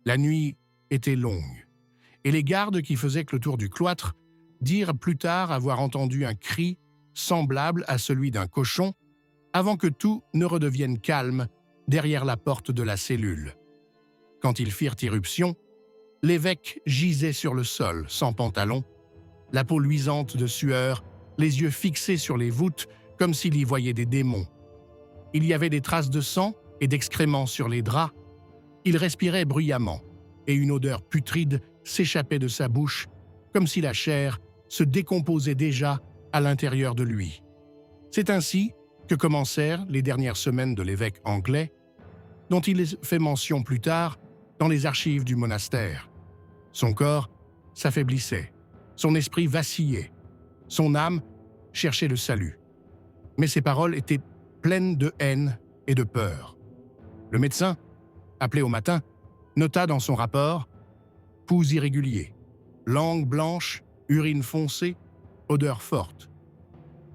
La nuit était longue, et les gardes qui faisaient le tour du cloître dirent plus tard avoir entendu un cri semblable à celui d'un cochon avant que tout ne redevienne calme derrière la porte de la cellule. Quand ils firent irruption, l'évêque gisait sur le sol, sans pantalon, la peau luisante de sueur, les yeux fixés sur les voûtes comme s'il y voyait des démons. Il y avait des traces de sang et d'excréments sur les draps. Il respirait bruyamment, et une odeur putride s'échappait de sa bouche, comme si la chair se décomposait déjà à l'intérieur de lui. C'est ainsi que commencèrent les dernières semaines de l'évêque anglais, dont il fait mention plus tard dans les archives du monastère. Son corps s'affaiblissait, son esprit vacillait, son âme cherchait le salut. Mais ses paroles étaient pleines de haine et de peur. Le médecin, appelé au matin, nota dans son rapport « pouls irréguliers, langue blanche, urine foncée, odeur forte ».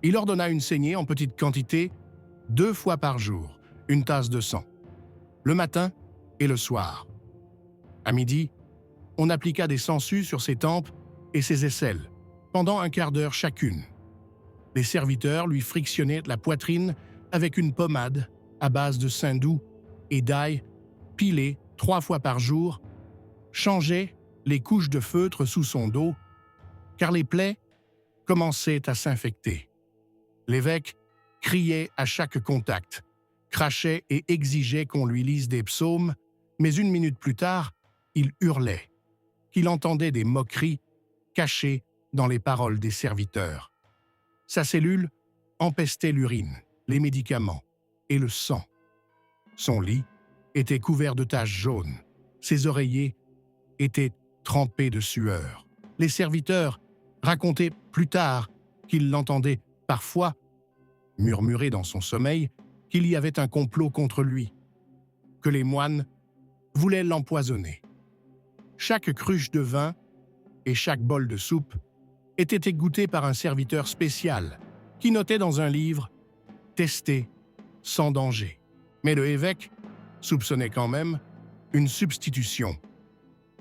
Il ordonna une saignée en petite quantité 2 fois par jour, une tasse de sang, le matin et le soir. À midi, on appliqua des sangsues sur ses tempes et ses aisselles, pendant un quart d'heure chacune. Les serviteurs lui frictionnaient la poitrine avec une pommade à base de saindoux et d'ail pilée 3 fois par jour, changeaient les couches de feutre sous son dos, car les plaies commençaient à s'infecter. L'évêque criait à chaque contact, crachait et exigeait qu'on lui lise des psaumes, mais 1 minute plus tard, il hurlait, qu'il entendait des moqueries cachées dans les paroles des serviteurs. Sa cellule empestait l'urine, les médicaments et le sang. Son lit était couvert de taches jaunes, ses oreillers étaient trempés de sueur. Les serviteurs racontaient plus tard qu'ils l'entendaient parfois murmurer dans son sommeil qu'il y avait un complot contre lui, que les moines voulaient l'empoisonner. Chaque cruche de vin et chaque bol de soupe était égoutté par un serviteur spécial qui notait dans un livre « testé, sans danger ». Mais le évêque soupçonnait quand même une substitution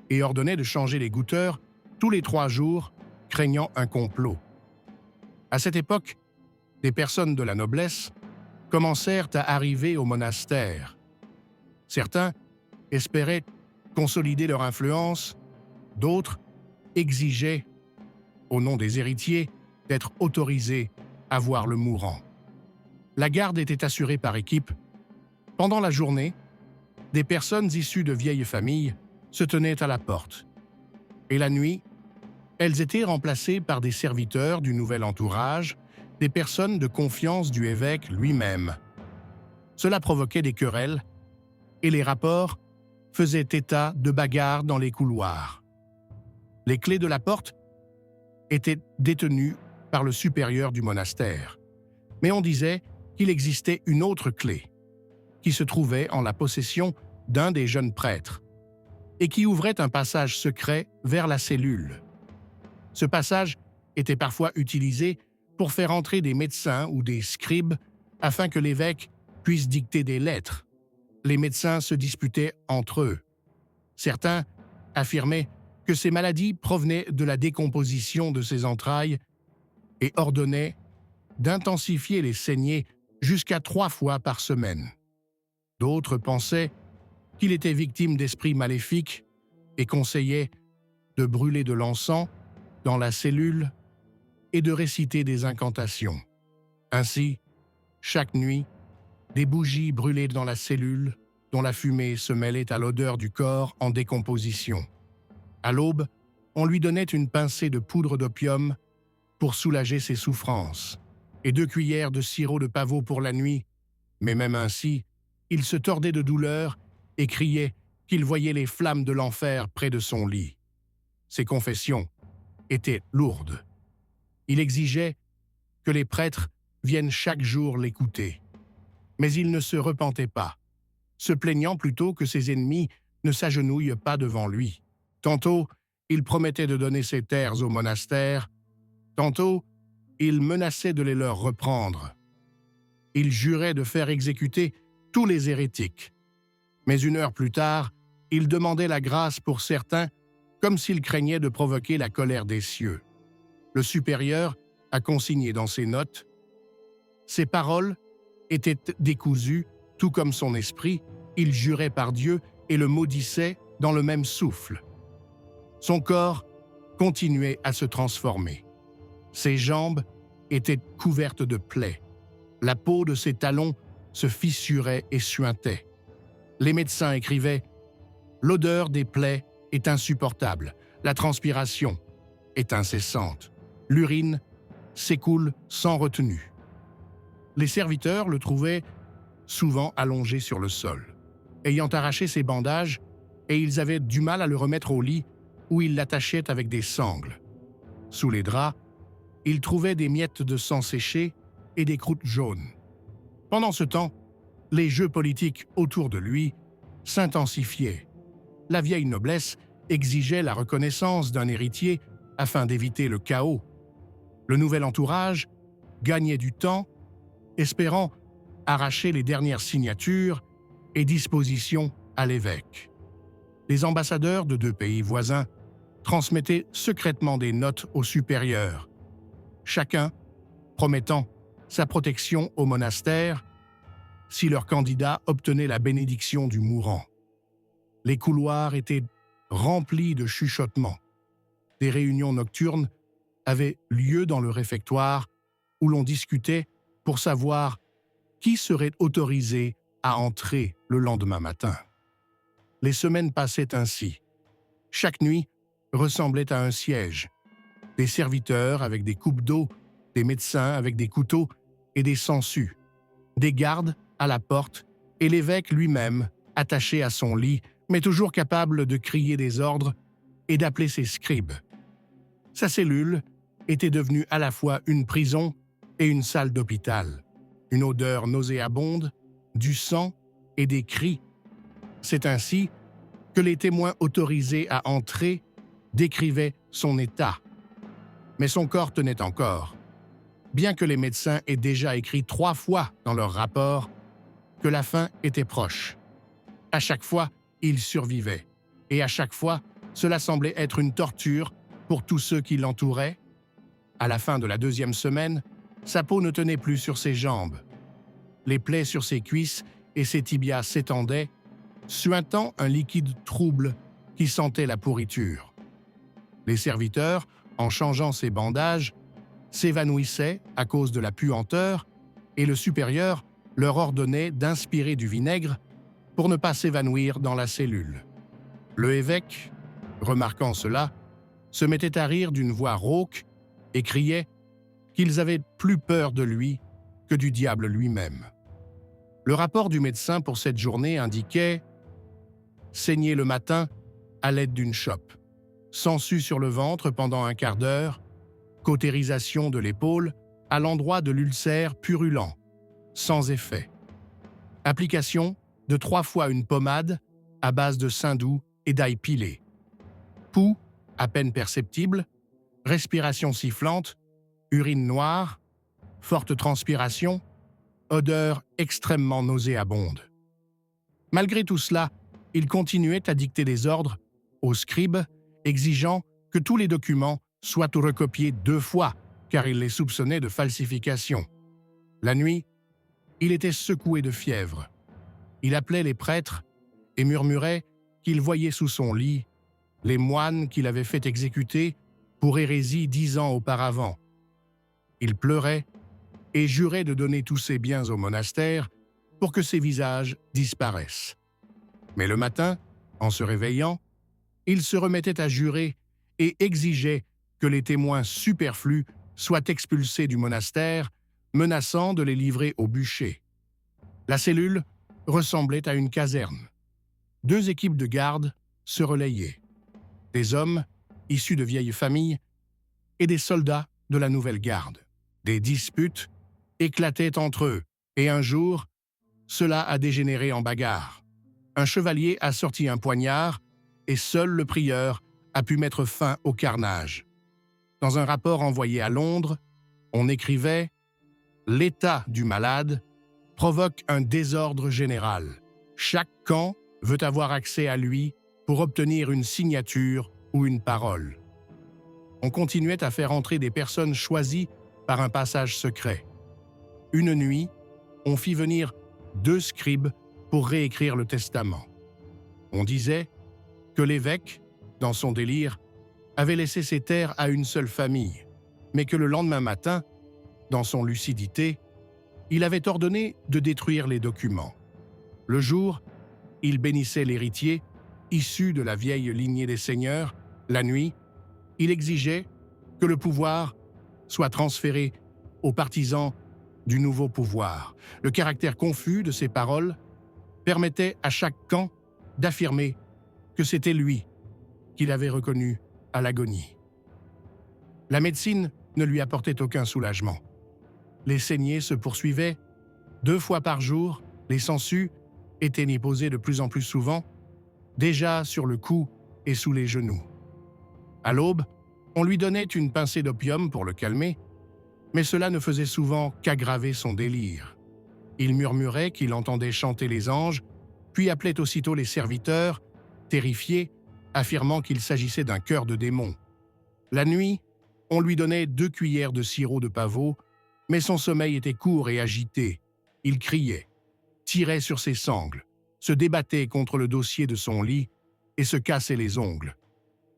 et ordonnait de changer les goûteurs tous les 3 jours, craignant un complot. À cette époque, des personnes de la noblesse commencèrent à arriver au monastère. Certains espéraient consolider leur influence, d'autres exigeaient, au nom des héritiers, d'être autorisés à voir le mourant. La garde était assurée par équipe. Pendant la journée, des personnes issues de vieilles familles se tenaient à la porte. Et la nuit, elles étaient remplacées par des serviteurs du nouvel entourage, des personnes de confiance du évêque lui-même. Cela provoquait des querelles, et les rapports faisaient état de bagarres dans les couloirs. Les clés de la porte étaient détenues par le supérieur du monastère, mais on disait qu'il existait une autre clé, qui se trouvait en la possession d'un des jeunes prêtres, et qui ouvrait un passage secret vers la cellule. Ce passage était parfois utilisé pour faire entrer des médecins ou des scribes afin que l'évêque puisse dicter des lettres. Les médecins se disputaient entre eux. Certains affirmaient que ces maladies provenaient de la décomposition de ses entrailles et ordonnaient d'intensifier les saignées jusqu'à 3 fois par semaine. D'autres pensaient qu'il était victime d'esprits maléfiques et conseillaient de brûler de l'encens dans la cellule et de réciter des incantations. Ainsi, chaque nuit, des bougies brûlaient dans la cellule, dont la fumée se mêlait à l'odeur du corps en décomposition. À l'aube, on lui donnait une pincée de poudre d'opium pour soulager ses souffrances, et 2 cuillères de sirop de pavot pour la nuit, mais même ainsi, il se tordait de douleur et criait qu'il voyait les flammes de l'enfer près de son lit. Ses confessions étaient lourdes. Il exigeait que les prêtres viennent chaque jour l'écouter. Mais il ne se repentait pas, se plaignant plutôt que ses ennemis ne s'agenouillent pas devant lui. Tantôt, il promettait de donner ses terres au monastère, tantôt, il menaçait de les leur reprendre. Il jurait de faire exécuter tous les hérétiques. Mais 1 heure plus tard, Il demandait la grâce pour certains, comme s'il craignait de provoquer la colère des cieux. Le supérieur a consigné dans ses notes « Ses paroles étaient décousues, tout comme son esprit, il jurait par Dieu et le maudissait dans le même souffle. Son corps continuait à se transformer. Ses jambes étaient couvertes de plaies. La peau de ses talons se fissurait et suintait. Les médecins écrivaient « L'odeur des plaies est insupportable, la transpiration est incessante, l'urine s'écoule sans retenue. » Les serviteurs le trouvaient souvent allongé sur le sol, ayant arraché ses bandages, et ils avaient du mal à le remettre au lit où ils l'attachaient avec des sangles. Sous les draps, ils trouvaient des miettes de sang séché et des croûtes jaunes. Pendant ce temps, les jeux politiques autour de lui s'intensifiaient. La vieille noblesse exigeait la reconnaissance d'un héritier afin d'éviter le chaos. Le nouvel entourage gagnait du temps, espérant arracher les dernières signatures et dispositions à l'évêque. Les ambassadeurs de 2 pays voisins transmettaient secrètement des notes aux supérieurs, chacun promettant sa protection au monastère si leur candidat obtenait la bénédiction du mourant. Les couloirs étaient remplis de chuchotements. Des réunions nocturnes avaient lieu dans le réfectoire où l'on discutait pour savoir qui serait autorisé à entrer le lendemain matin. Les semaines passaient ainsi. Chaque nuit ressemblait à un siège. Des serviteurs avec des coupes d'eau, des médecins avec des couteaux et des sangsues, des gardes à la porte et l'évêque lui-même attaché à son lit, mais toujours capable de crier des ordres et d'appeler ses scribes. Sa cellule était devenue à la fois une prison et une salle d'hôpital. Une odeur nauséabonde, du sang et des cris. C'est ainsi que les témoins autorisés à entrer décrivaient son état. Mais son corps tenait encore, bien que les médecins aient déjà écrit 3 fois dans leur rapport que la fin était proche. À chaque fois, il survivait, et à chaque fois, cela semblait être une torture pour tous ceux qui l'entouraient. À la fin de la 2e semaine, sa peau ne tenait plus sur ses jambes. Les plaies sur ses cuisses et ses tibias s'étendaient, suintant un liquide trouble qui sentait la pourriture. Les serviteurs, en changeant ses bandages, s'évanouissaient à cause de la puanteur et le supérieur leur ordonnait d'inspirer du vinaigre pour ne pas s'évanouir dans la cellule. Le évêque, remarquant cela, se mettait à rire d'une voix rauque et criait qu'ils avaient plus peur de lui que du diable lui-même. Le rapport du médecin pour cette journée indiquait « saigner le matin à l'aide d'une chope, sangsues sur le ventre pendant un quart d'heure, cautérisation de l'épaule à l'endroit de l'ulcère purulent, sans effet. Application de 3 fois une pommade à base de saindoux et d'ail pilé. Pouls à peine perceptible, respiration sifflante, urine noire, forte transpiration, odeur extrêmement nauséabonde. » Malgré tout cela, il continuait à dicter des ordres aux scribes, exigeant que tous les documents soient recopiés 2 fois, car il les soupçonnait de falsification. La nuit, il était secoué de fièvre. Il appelait les prêtres et murmurait qu'il voyait sous son lit les moines qu'il avait fait exécuter pour hérésie 10 ans auparavant. Il pleurait et jurait de donner tous ses biens au monastère pour que ses visages disparaissent. Mais le matin, en se réveillant, il se remettait à jurer et exigeait que les témoins superflus soient expulsés du monastère, menaçant de les livrer au bûcher. La cellule ressemblait à une caserne. 2 équipes de garde se relayaient. Des hommes issus de vieilles familles et des soldats de la nouvelle garde. Des disputes éclataient entre eux, et un jour, cela a dégénéré en bagarre. Un chevalier a sorti un poignard, et seul le prieur a pu mettre fin au carnage. Dans un rapport envoyé à Londres, on écrivait « L'état du malade provoque un désordre général. Chaque camp veut avoir accès à lui pour obtenir une signature ou une parole. On continuait à faire entrer des personnes choisies par un passage secret. Une nuit, on fit venir 2 scribes pour réécrire le testament. On disait que l'évêque, dans son délire, avait laissé ses terres à une seule famille, mais que le lendemain matin, dans son lucidité, il avait ordonné de détruire les documents. Le jour, il bénissait l'héritier, issu de la vieille lignée des seigneurs. La nuit, il exigeait que le pouvoir soit transféré aux partisans du nouveau pouvoir. Le caractère confus de ces paroles permettait à chaque camp d'affirmer que c'était lui qu'il avait reconnu à l'agonie. La médecine ne lui apportait aucun soulagement. Les saignées se poursuivaient 2 fois par jour, les sangsues étaient posées de plus en plus souvent, déjà sur le cou et sous les genoux. À l'aube, on lui donnait une pincée d'opium pour le calmer, mais cela ne faisait souvent qu'aggraver son délire. Il murmurait qu'il entendait chanter les anges, puis appelait aussitôt les serviteurs, terrifiés, affirmant qu'il s'agissait d'un chœur de démons. La nuit, on lui donnait 2 cuillères de sirop de pavot, mais son sommeil était court et agité. Il criait, tirait sur ses sangles, se débattait contre le dossier de son lit et se cassait les ongles.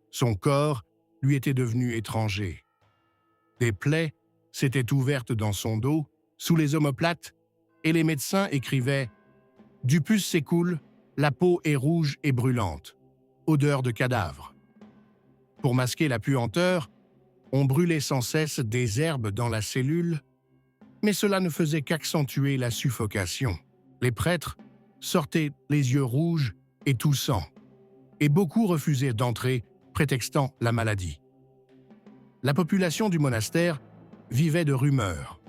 Son corps lui était devenu étranger. Des plaies s'étaient ouvertes dans son dos, sous les omoplates, et les médecins écrivaient « Du pus s'écoule, la peau est rouge et brûlante, odeur de cadavre ». Pour masquer la puanteur, on brûlait sans cesse des herbes dans la cellule, mais cela ne faisait qu'accentuer la suffocation. Les prêtres sortaient les yeux rouges et toussants, et beaucoup refusaient d'entrer, prétextant la maladie. La population du monastère vivait de rumeurs.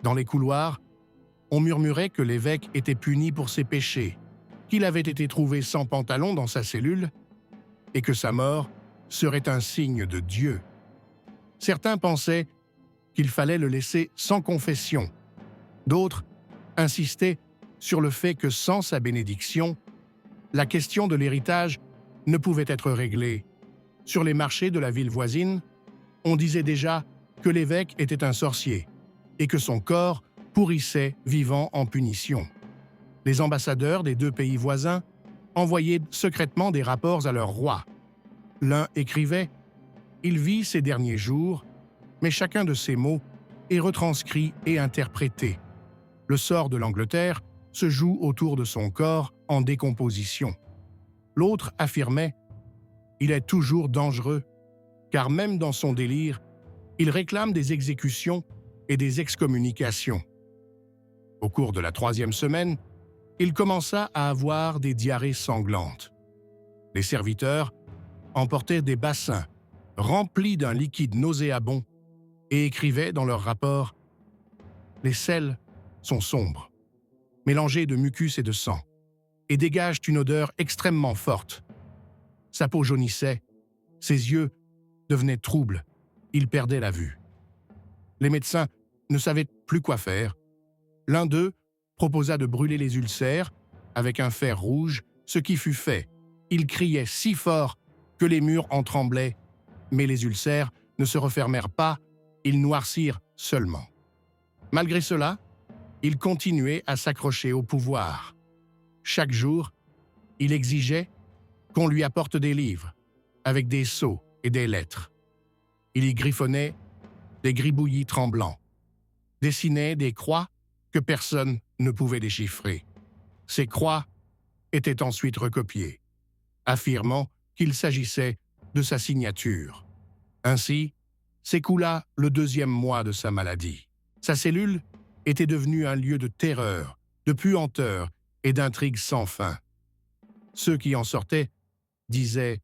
Dans les couloirs, on murmurait que l'évêque était puni pour ses péchés, qu'il avait été trouvé sans pantalon dans sa cellule, et que sa mort serait un signe de Dieu. Certains pensaient qu'il fallait le laisser sans confession. D'autres insistaient sur le fait que sans sa bénédiction, la question de l'héritage ne pouvait être réglée. Sur les marchés de la ville voisine, on disait déjà que l'évêque était un sorcier et que son corps pourrissait vivant en punition. Les ambassadeurs des 2 pays voisins envoyaient secrètement des rapports à leur roi. L'un écrivait « Il vit ces derniers jours », mais chacun de ces mots est retranscrit et interprété. Le sort de l'Angleterre se joue autour de son corps en décomposition. L'autre affirmait « Il est toujours dangereux, car même dans son délire, il réclame des exécutions et des excommunications. » Au cours de la 3e semaine, il commença à avoir des diarrhées sanglantes. Les serviteurs emportaient des bassins remplis d'un liquide nauséabond et écrivaient dans leur rapport « Les selles sont sombres, mélangées de mucus et de sang, et dégagent une odeur extrêmement forte. Sa peau jaunissait, ses yeux devenaient troubles, il perdait la vue. » Les médecins ne savaient plus quoi faire. L'un d'eux proposa de brûler les ulcères avec un fer rouge, ce qui fut fait. Il criait si fort que les murs en tremblaient, mais les ulcères ne se refermèrent pas, ils noircirent seulement. Malgré cela, il continuait à s'accrocher au pouvoir. Chaque jour, il exigeait qu'on lui apporte des livres, avec des sceaux et des lettres. Il y griffonnait des gribouillis tremblants, dessinait des croix que personne ne pouvait déchiffrer. Ces croix étaient ensuite recopiées, affirmant qu'il s'agissait de sa signature. Ainsi, s'écoula le 2e mois de sa maladie. Sa cellule était devenue un lieu de terreur, de puanteur et d'intrigues sans fin. Ceux qui en sortaient disaient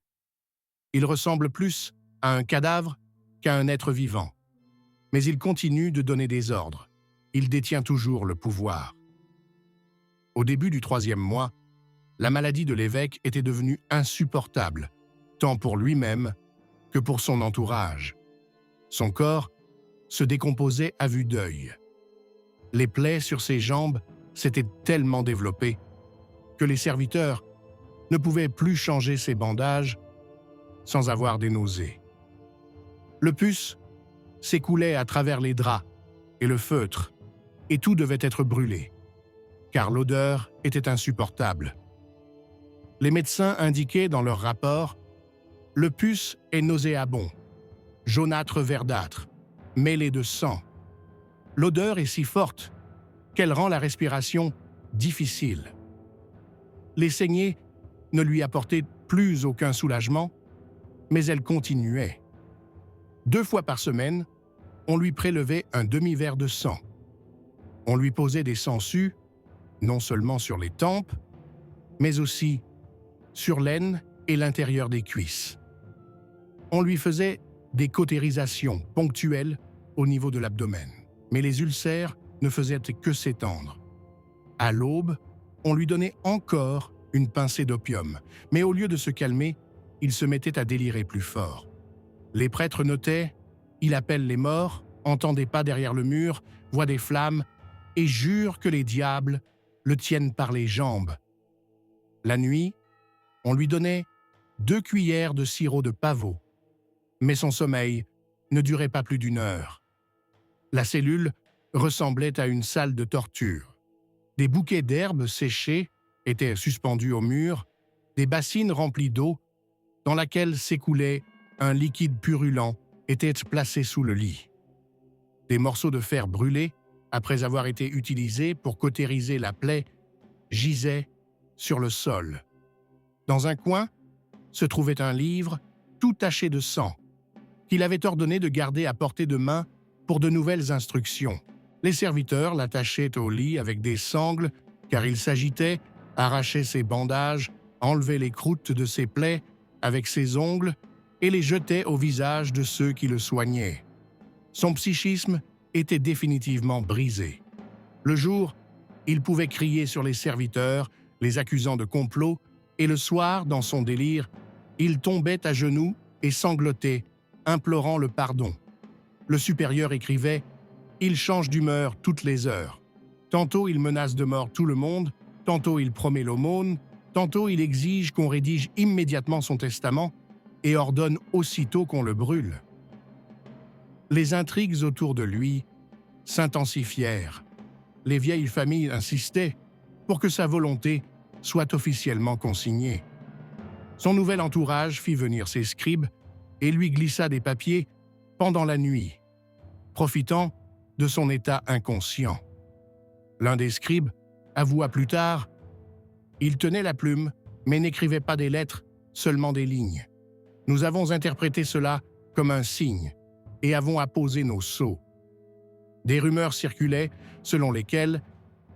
« Il ressemble plus à un cadavre qu'à un être vivant. Mais il continue de donner des ordres. Il détient toujours le pouvoir. » Au début du 3e mois, la maladie de l'évêque était devenue insupportable, tant pour lui-même que pour son entourage. Son corps se décomposait à vue d'œil. Les plaies sur ses jambes s'étaient tellement développées que les serviteurs ne pouvait plus changer ses bandages sans avoir des nausées. Le pus s'écoulait à travers les draps et le feutre, et tout devait être brûlé, car l'odeur était insupportable. Les médecins indiquaient dans leur rapport « Le pus est nauséabond, jaunâtre verdâtre, mêlé de sang. L'odeur est si forte qu'elle rend la respiration difficile. » Les saignées ne lui apportaient plus aucun soulagement, mais elles continuaient. 2 fois par semaine, on lui prélevait un demi-verre de sang. On lui posait des sangsues, non seulement sur les tempes, mais aussi sur l'aine et l'intérieur des cuisses. On lui faisait des cautérisations ponctuelles au niveau de l'abdomen, mais les ulcères ne faisaient que s'étendre. À l'aube, on lui donnait encore une pincée d'opium, mais au lieu de se calmer, il se mettait à délirer plus fort. Les prêtres notaient « Il appelle les morts, entend des pas derrière le mur, voit des flammes et jure que les diables le tiennent par les jambes. » La nuit, on lui donnait 2 cuillères de sirop de pavot, mais son sommeil ne durait pas plus d'1 heure. La cellule ressemblait à une salle de torture. Des bouquets d'herbes séchées étaient suspendus au mur, des bassines remplies d'eau, dans laquelle s'écoulait un liquide purulent, étaient placés sous le lit. Des morceaux de fer brûlés, après avoir été utilisés pour cautériser la plaie, gisaient sur le sol. Dans un coin se trouvait un livre tout taché de sang, qu'il avait ordonné de garder à portée de main pour de nouvelles instructions. Les serviteurs l'attachaient au lit avec des sangles, car il s'agitait, arrachait ses bandages, enlevait les croûtes de ses plaies avec ses ongles et les jetait au visage de ceux qui le soignaient. Son psychisme était définitivement brisé. Le jour, il pouvait crier sur les serviteurs, les accusant de complot, et le soir, dans son délire, il tombait à genoux et sanglotait, implorant le pardon. Le supérieur écrivait « Il change d'humeur toutes les heures. Tantôt il menace de mort tout le monde, tantôt il promet l'aumône, tantôt il exige qu'on rédige immédiatement son testament et ordonne aussitôt qu'on le brûle. » Les intrigues autour de lui s'intensifièrent. Les vieilles familles insistaient pour que sa volonté soit officiellement consignée. Son nouvel entourage fit venir ses scribes et lui glissa des papiers pendant la nuit, profitant de son état inconscient. L'un des scribes avoua plus tard « Il tenait la plume, mais n'écrivait pas des lettres, seulement des lignes. Nous avons interprété cela comme un signe et avons apposé nos sceaux. » Des rumeurs circulaient selon lesquelles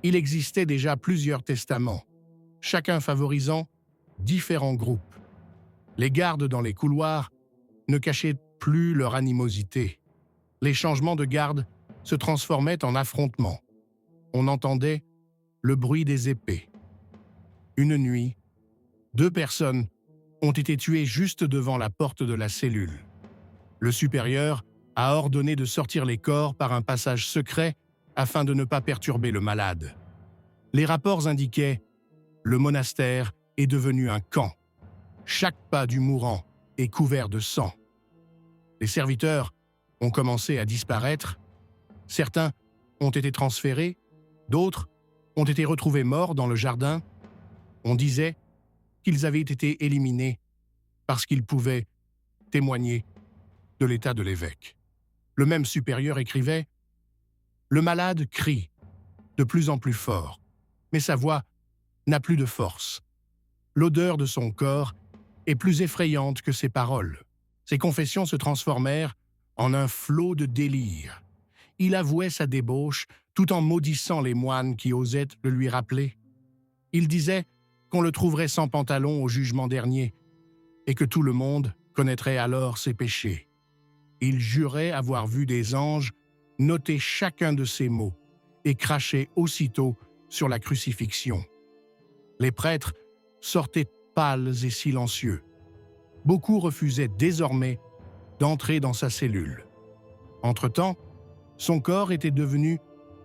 il existait déjà plusieurs testaments, chacun favorisant différents groupes. Les gardes dans les couloirs ne cachaient plus leur animosité. Les changements de garde se transformaient en affrontements. On entendait le bruit des épées. Une nuit, 2 personnes ont été tuées juste devant la porte de la cellule. Le supérieur a ordonné de sortir les corps par un passage secret afin de ne pas perturber le malade. Les rapports indiquaient « Le monastère est devenu un camp. Chaque pas du mourant est couvert de sang. » Les serviteurs ont commencé à disparaître. Certains ont été transférés, d'autres ont été retrouvés morts dans le jardin. On disait qu'ils avaient été éliminés parce qu'ils pouvaient témoigner de l'état de l'évêque. Le même supérieur écrivait « Le malade crie de plus en plus fort, mais sa voix n'a plus de force. L'odeur de son corps est plus effrayante que ses paroles. » Ses confessions se transformèrent en un flot de délire. Il avouait sa débauche tout en maudissant les moines qui osaient le lui rappeler. Il disait qu'on le trouverait sans pantalon au jugement dernier et que tout le monde connaîtrait alors ses péchés. Il jurait avoir vu des anges noter chacun de ses mots et cracher aussitôt sur la crucifixion. Les prêtres sortaient pâles et silencieux. Beaucoup refusaient désormais d'entrer dans sa cellule. Entre-temps, son corps était devenu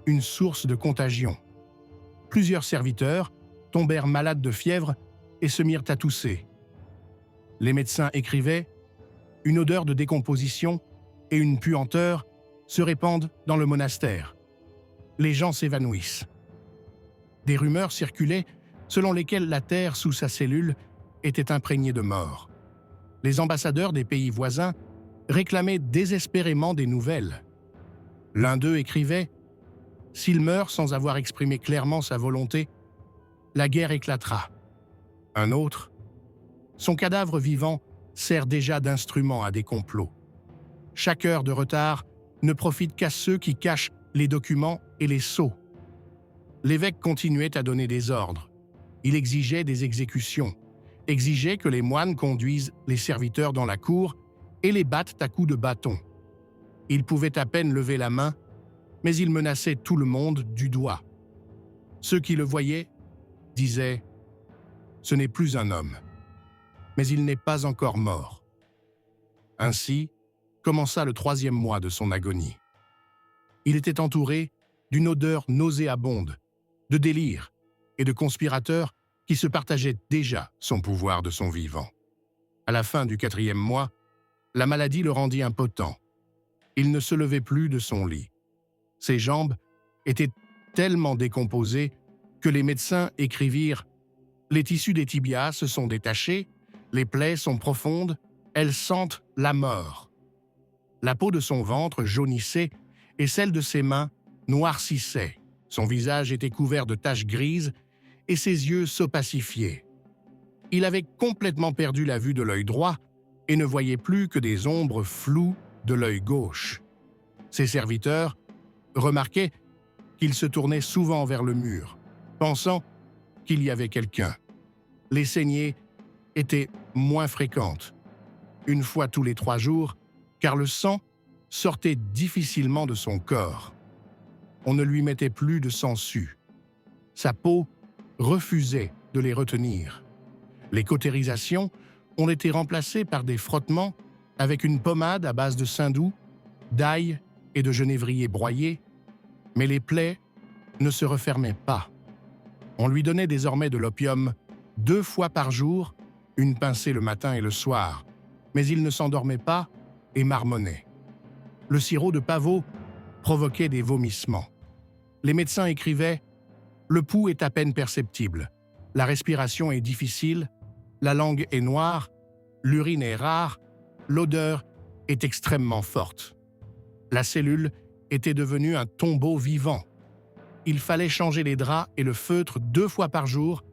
une source de contagion. Plusieurs serviteurs tombèrent malades de fièvre et se mirent à tousser. Les médecins écrivaient « Une odeur de décomposition et une puanteur se répandent dans le monastère. Les gens s'évanouissent. » Des rumeurs circulaient selon lesquelles la terre sous sa cellule était imprégnée de morts. Les ambassadeurs des pays voisins réclamaient désespérément des nouvelles. L'un d'eux écrivait « S'il meurt sans avoir exprimé clairement sa volonté, la guerre éclatera. » Un autre « Son cadavre vivant sert déjà d'instrument à des complots. Chaque heure de retard ne profite qu'à ceux qui cachent les documents et les sceaux. » L'évêque continuait à donner des ordres. Il exigeait des exécutions, exigeait que les moines conduisent les serviteurs dans la cour et les battent à coups de bâton. Il pouvait à peine lever la main, mais il menaçait tout le monde du doigt. Ceux qui le voyaient disaient « Ce n'est plus un homme, mais il n'est pas encore mort. » Ainsi commença le 3e mois de son agonie. Il était entouré d'une odeur nauséabonde, de délire et de conspirateurs qui se partageaient déjà son pouvoir de son vivant. À la fin du 4e mois, la maladie le rendit impotent. Il ne se levait plus de son lit. Ses jambes étaient tellement décomposées que les médecins écrivirent « Les tissus des tibias se sont détachés, les plaies sont profondes, elles sentent la mort. » La peau de son ventre jaunissait et celle de ses mains noircissait. Son visage était couvert de taches grises et ses yeux s'opacifiaient. Il avait complètement perdu la vue de l'œil droit et ne voyait plus que des ombres floues de l'œil gauche. Ses serviteurs remarquaient qu'il se tournait souvent vers le mur, pensant qu'il y avait quelqu'un. Les saignées étaient moins fréquentes, une fois tous les 3 jours, car le sang sortait difficilement de son corps. On ne lui mettait plus de sangsues. Sa peau refusait de les retenir. Les cautérisations ont été remplacées par des frottements avec une pommade à base de saindoux, d'ail et de genévrier broyé, mais les plaies ne se refermaient pas. On lui donnait désormais de l'opium 2 fois par jour, une pincée le matin et le soir, mais il ne s'endormait pas et marmonnait. Le sirop de pavot provoquait des vomissements. Les médecins écrivaient « Le pouls est à peine perceptible, la respiration est difficile, la langue est noire, l'urine est rare, l'odeur est extrêmement forte. » La cellule était devenue un tombeau vivant. Il fallait changer les draps et le feutre 2 fois par jour,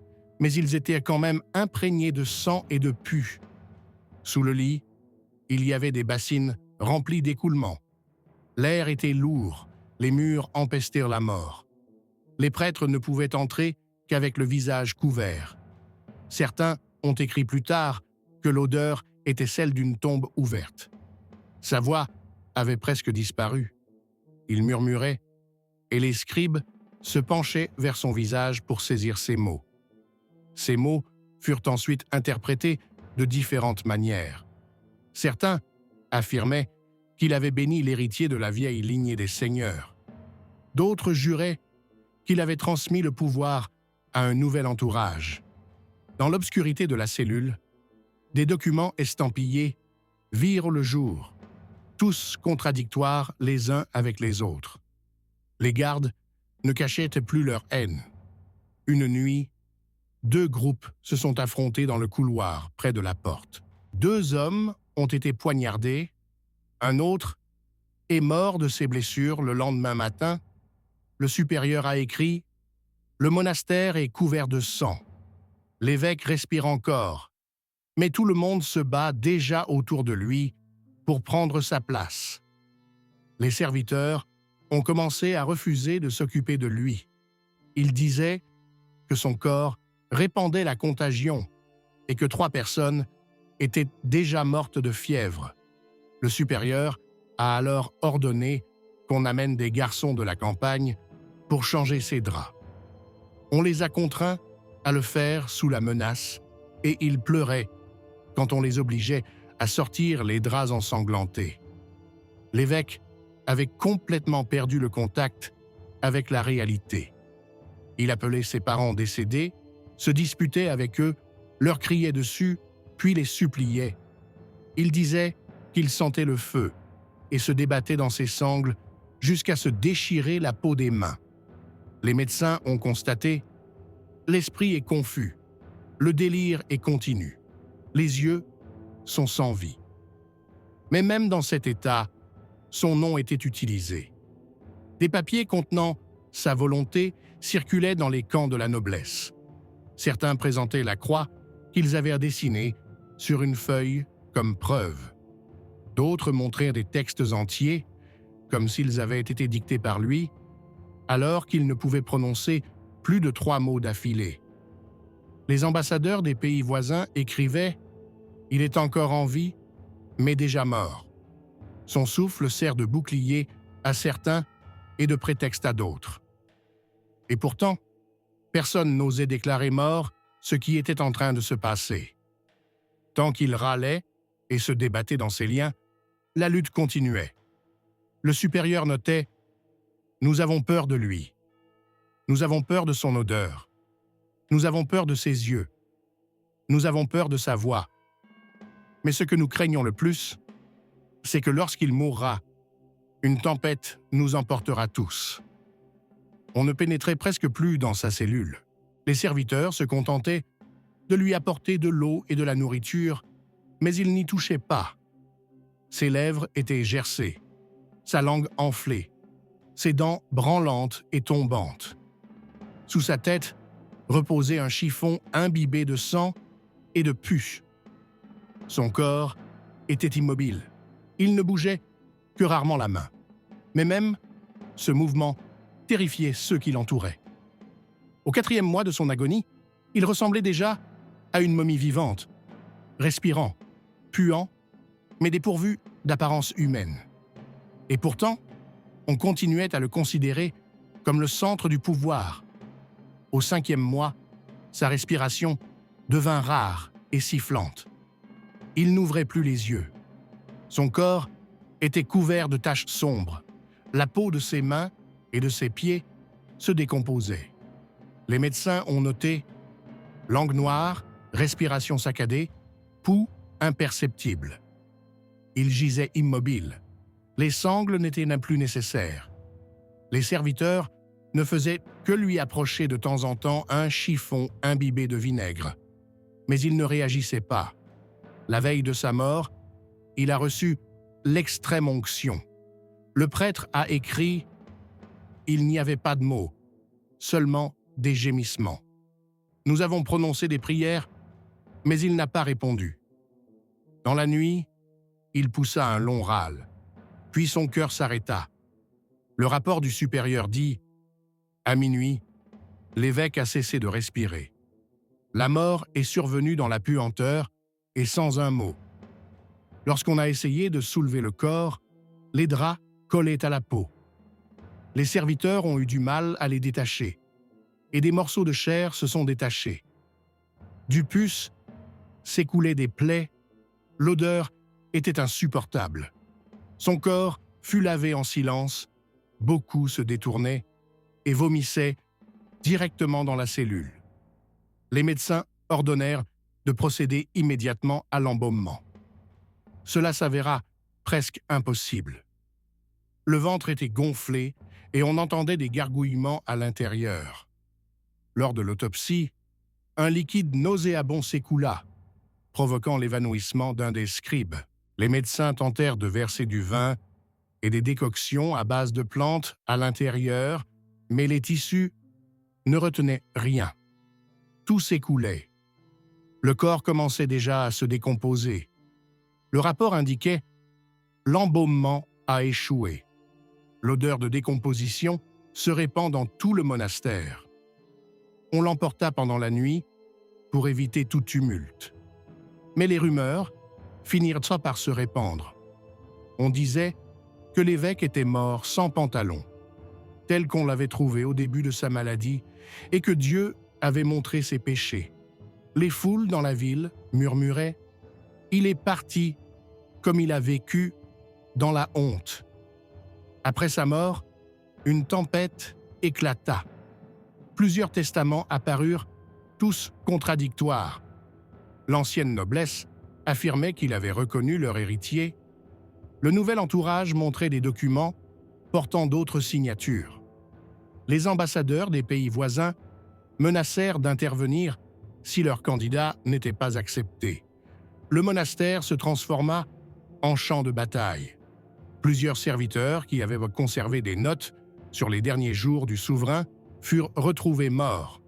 mais ils étaient quand même imprégnés de sang et de pus. Sous le lit, il y avait des bassines remplies d'écoulements. L'air était lourd, les murs empestèrent la mort. Les prêtres ne pouvaient entrer qu'avec le visage couvert. Certains ont écrit plus tard que l'odeur était celle d'une tombe ouverte. Sa voix avait presque disparu. Il murmurait, et les scribes se penchaient vers son visage pour saisir ses mots. Ces mots furent ensuite interprétés de différentes manières. Certains affirmaient qu'il avait béni l'héritier de la vieille lignée des seigneurs. D'autres juraient qu'il avait transmis le pouvoir à un nouvel entourage. Dans l'obscurité de la cellule, des documents estampillés virent le jour, tous contradictoires les uns avec les autres. Les gardes ne cachaient plus leur haine. Une nuit, 2 groupes se sont affrontés dans le couloir près de la porte. 2 hommes ont été poignardés, un autre est mort de ses blessures le lendemain matin. Le supérieur a écrit « Le monastère est couvert de sang. L'évêque respire encore, mais tout le monde se bat déjà autour de lui pour prendre sa place. » Les serviteurs ont commencé à refuser de s'occuper de lui. Ils disaient que son corps répandait la contagion et que 3 personnes étaient déjà mortes de fièvre. Le supérieur a alors ordonné qu'on amène des garçons de la campagne pour changer ses draps. On les a contraints à le faire sous la menace et ils pleuraient quand on les obligeait à sortir les draps ensanglantés. L'évêque avait complètement perdu le contact avec la réalité. Il appelait ses parents décédés, se disputait avec eux, leur criait dessus, puis les suppliait. Il disait qu'il sentait le feu et se débattait dans ses sangles jusqu'à se déchirer la peau des mains. Les médecins ont constaté « L'esprit est confus, le délire est continu, les yeux sont sans vie ». Mais même dans cet état, son nom était utilisé. Des papiers contenant sa volonté circulaient dans les camps de la noblesse. Certains présentaient la croix qu'ils avaient dessinée sur une feuille comme preuve. D'autres montrèrent des textes entiers, comme s'ils avaient été dictés par lui, alors qu'il ne pouvait prononcer plus de 3 mots d'affilée. Les ambassadeurs des pays voisins écrivaient « Il est encore en vie, mais déjà mort. Son souffle sert de bouclier à certains et de prétexte à d'autres. » Et pourtant, personne n'osait déclarer mort ce qui était en train de se passer. Tant qu'il râlait et se débattait dans ses liens, la lutte continuait. Le supérieur notait « Nous avons peur de lui. Nous avons peur de son odeur. Nous avons peur de ses yeux. Nous avons peur de sa voix. Mais ce que nous craignons le plus, c'est que lorsqu'il mourra, une tempête nous emportera tous. » On ne pénétrait presque plus dans sa cellule. Les serviteurs se contentaient de lui apporter de l'eau et de la nourriture, mais ils n'y touchaient pas. Ses lèvres étaient gercées, sa langue enflée, ses dents branlantes et tombantes. Sous sa tête reposait un chiffon imbibé de sang et de pus. Son corps était immobile. Il ne bougeait que rarement la main. Mais même ce mouvement terrifiait ceux qui l'entouraient. Au 4e mois de son agonie, il ressemblait déjà à une momie vivante, respirant, puant, mais dépourvu d'apparence humaine. Et pourtant, on continuait à le considérer comme le centre du pouvoir. Au 5e mois, sa respiration devint rare et sifflante. Il n'ouvrait plus les yeux. Son corps était couvert de taches sombres. La peau de ses mains et de ses pieds se décomposait. Les médecins ont noté langue noire, respiration saccadée, pouls imperceptible. Il gisait immobile. Les sangles n'étaient même plus nécessaires. Les serviteurs ne faisaient que lui approcher de temps en temps un chiffon imbibé de vinaigre. Mais il ne réagissait pas. La veille de sa mort, il a reçu l'extrême onction. Le prêtre a écrit « Il n'y avait pas de mots, seulement des gémissements. Nous avons prononcé des prières, mais il n'a pas répondu. Dans la nuit, il poussa un long râle, puis son cœur s'arrêta. Le rapport du supérieur dit « À minuit, l'évêque a cessé de respirer. La mort est survenue dans la puanteur et sans un mot. Lorsqu'on a essayé de soulever le corps, les draps collaient à la peau. Les serviteurs ont eu du mal à les détacher, et des morceaux de chair se sont détachés. Du pus s'écoulaient des plaies, l'odeur était insupportable. Son corps fut lavé en silence, beaucoup se détournaient et vomissaient directement dans la cellule. Les médecins ordonnèrent de procéder immédiatement à l'embaumement. Cela s'avéra presque impossible. Le ventre était gonflé et on entendait des gargouillements à l'intérieur. Lors de l'autopsie, un liquide nauséabond s'écoula, provoquant l'évanouissement d'un des scribes. Les médecins tentèrent de verser du vin et des décoctions à base de plantes à l'intérieur, mais les tissus ne retenaient rien. Tout s'écoulait. Le corps commençait déjà à se décomposer. Le rapport indiquait « L'embaumement a échoué. L'odeur de décomposition se répand dans tout le monastère. » On l'emporta pendant la nuit pour éviter tout tumulte. Mais les rumeurs finirent par se répandre. On disait que l'évêque était mort sans pantalon, tel qu'on l'avait trouvé au début de sa maladie, et que Dieu avait montré ses péchés. Les foules dans la ville murmuraient « Il est parti comme il a vécu dans la honte. » Après sa mort, une tempête éclata. Plusieurs testaments apparurent, tous contradictoires. L'ancienne noblesse affirmait qu'il avait reconnu leur héritier. Le nouvel entourage montrait des documents portant d'autres signatures. Les ambassadeurs des pays voisins menacèrent d'intervenir si leur candidat n'était pas accepté. Le monastère se transforma en champ de bataille. Plusieurs serviteurs qui avaient conservé des notes sur les derniers jours du souverain furent retrouvés morts.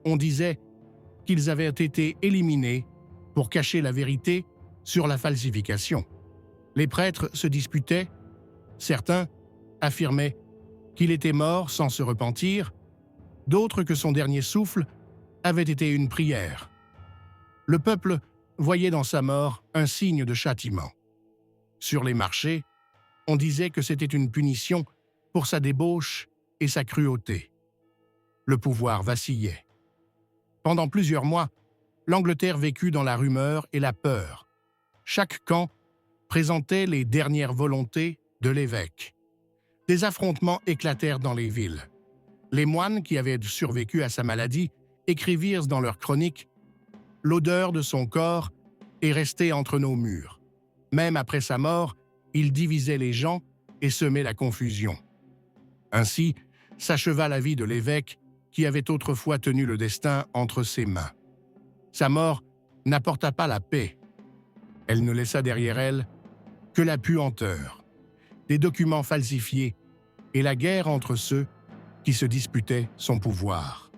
On disait qu'ils avaient été éliminés pour cacher la vérité sur la falsification. Les prêtres se disputaient. Certains affirmaient qu'il était mort sans se repentir, d'autres que son dernier souffle avait été une prière. Le peuple voyait dans sa mort un signe de châtiment. Sur les marchés, on disait que c'était une punition pour sa débauche et sa cruauté. Le pouvoir vacillait. Pendant plusieurs mois, l'Angleterre vécut dans la rumeur et la peur. Chaque camp présentait les dernières volontés de l'évêque. Des affrontements éclatèrent dans les villes. Les moines qui avaient survécu à sa maladie écrivirent dans leurs chroniques « L'odeur de son corps est restée entre nos murs. Même après sa mort, il divisait les gens et semait la confusion. » Ainsi s'acheva la vie de l'évêque qui avait autrefois tenu le destin entre ses mains. Sa mort n'apporta pas la paix. Elle ne laissa derrière elle que la puanteur, des documents falsifiés et la guerre entre ceux qui se disputaient son pouvoir.